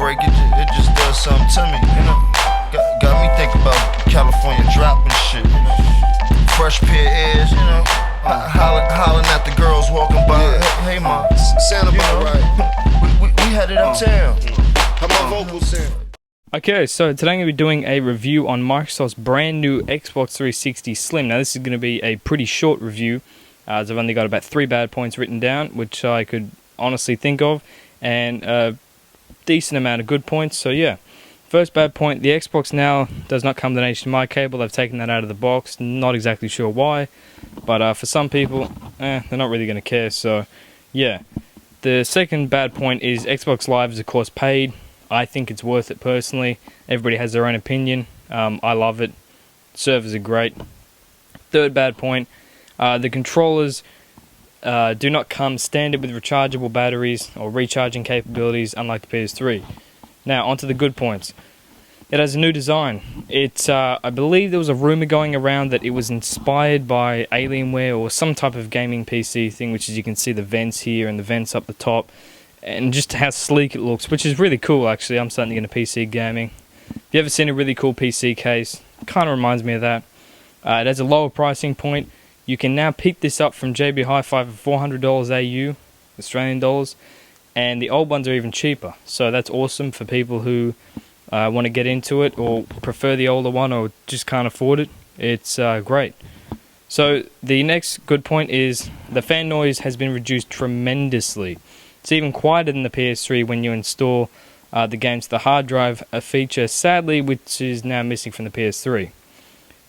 break, it just does something to me, you know. Got me thinking about California dropping shit, you know. Fresh pair of ears, you know. Hollering at the girls walking by. Hey, ma, sound about right. We headed uptown. How my vocals sound? Okay, so today I'm going to be doing a review on Microsoft's brand new Xbox 360 Slim. Now this is going to be a pretty short review, as I've only got about 3 bad points written down, which I could honestly think of, and a decent amount of good points. So yeah, first bad point, the Xbox now does not come with an HDMI cable. They've taken that out of the box, not exactly sure why, but for some people, they're not really going to care, so yeah. The second bad point is Xbox Live is of course paid. I think it's worth it personally. Everybody has their own opinion. I love it. Servers are great. Third bad point, the controllers do not come standard with rechargeable batteries or recharging capabilities, unlike the PS3. Now, onto the good points. It has a new design. It's, I believe there was a rumor going around that it was inspired by Alienware or some type of gaming PC thing, which is you can see the vents here and the vents up the top, and just how sleek it looks, which is really cool actually. I'm starting to get into PC gaming. If you ever seen a really cool PC case, kind of reminds me of that. It has a lower pricing point. You can now pick this up from JB Hi-Fi for $400 AU, Australian dollars, and the old ones are even cheaper. So that's awesome for people who want to get into it or prefer the older one or just can't afford it. It's great. So the next good point is the fan noise has been reduced tremendously. It's even quieter than the PS3 when you install the games to the hard drive, a feature sadly which is now missing from the PS3.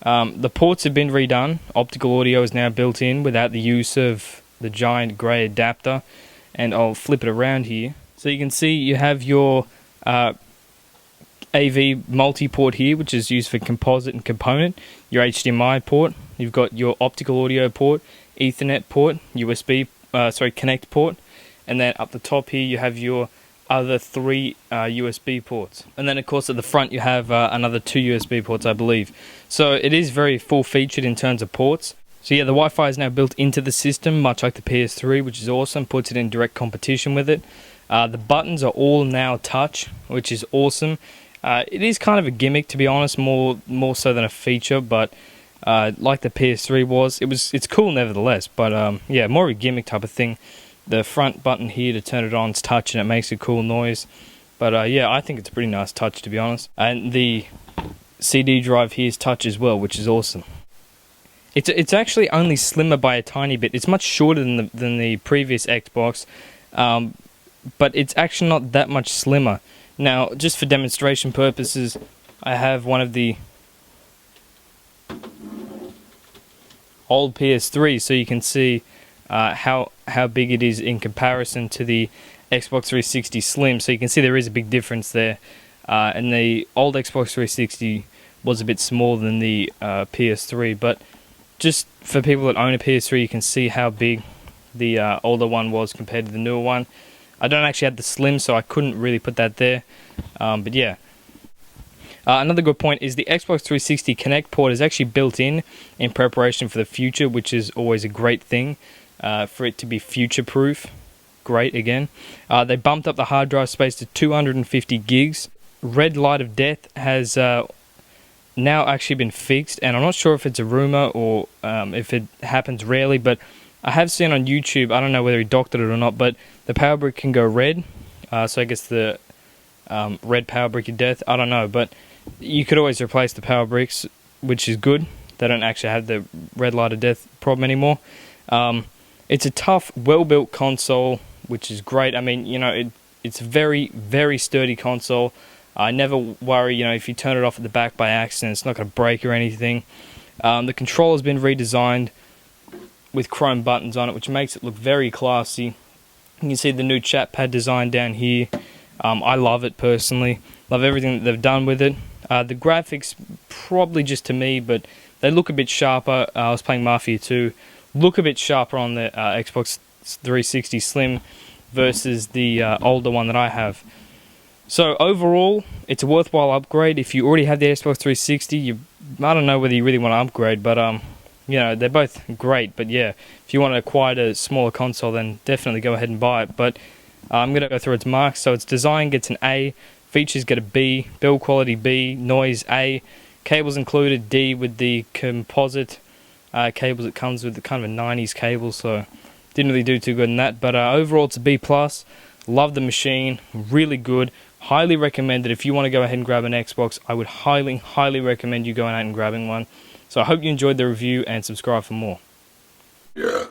The ports have been redone. Optical audio is now built in without the use of the giant grey adapter, and I'll flip it around here. So you can see you have your AV multi-port here, which is used for composite and component, your HDMI port, you've got your optical audio port, Ethernet port, USB, Connect port, and then up the top here you have your other 3 USB ports. And then of course at the front you have another 2 USB ports, I believe. So it is very full featured in terms of ports. So yeah, the Wi-Fi is now built into the system, much like the PS3, which is awesome, puts it in direct competition with it. The buttons are all now touch, which is awesome. It is kind of a gimmick, to be honest, more so than a feature, but like the PS3 was, it's cool nevertheless, but yeah, more of a gimmick type of thing. The front button here to turn it on is touch and it makes a cool noise, but yeah, I think it's a pretty nice touch, to be honest. And the CD drive here is touch as well, which is awesome. It's actually only slimmer by a tiny bit. It's much shorter than the previous Xbox, but it's actually not that much slimmer. Now, just for demonstration purposes, I have one of the old PS3, so you can see how big it is in comparison to the Xbox 360 Slim. So you can see there is a big difference there, and the old Xbox 360 was a bit smaller than the PS3, but just for people that own a PS3, you can see how big the older one was compared to the newer one. I don't actually have the Slim, so I couldn't really put that there, but yeah. Another good point is the Xbox 360 Connect port is actually built in preparation for the future, which is always a great thing, for it to be future-proof. Great, again. They bumped up the hard drive space to 250 gigs. Red Light of Death has now actually been fixed, and I'm not sure if it's a rumor or if it happens rarely, but I have seen on YouTube, I don't know whether he doctored it or not, but the power brick can go red, so I guess the red power brick of death, I don't know, but you could always replace the power bricks, which is good. They don't actually have the red light of death problem anymore. It's a tough, well-built console, which is great. I mean, you know, it's a very, very sturdy console. I never worry, you know, if you turn it off at the back by accident, it's not going to break or anything. The controller's been redesigned with chrome buttons on it, which makes it look very classy. You can see the new chat pad design down here. I love it personally. Love everything that they've done with it. The graphics, probably just to me, but they look a bit sharper. I was playing Mafia 2. Look a bit sharper on the Xbox 360 Slim versus the older one that I have. So overall, it's a worthwhile upgrade. If you already have the Xbox 360, I don't know whether you really want to upgrade, but you know, they're both great. But yeah, if you want to acquire a smaller console, then definitely go ahead and buy it. But I'm going to go through its marks. So its design gets an A Features get a B, build quality B, noise A, cables included D with the composite cables it comes with, the kind of a 90s cable, so didn't really do too good in that. But overall it's a B+. Love the machine, really good. Highly recommend it. If you want to go ahead and grab an Xbox, I would highly recommend you going out and grabbing one. So I hope you enjoyed the review and subscribe for more. Yeah.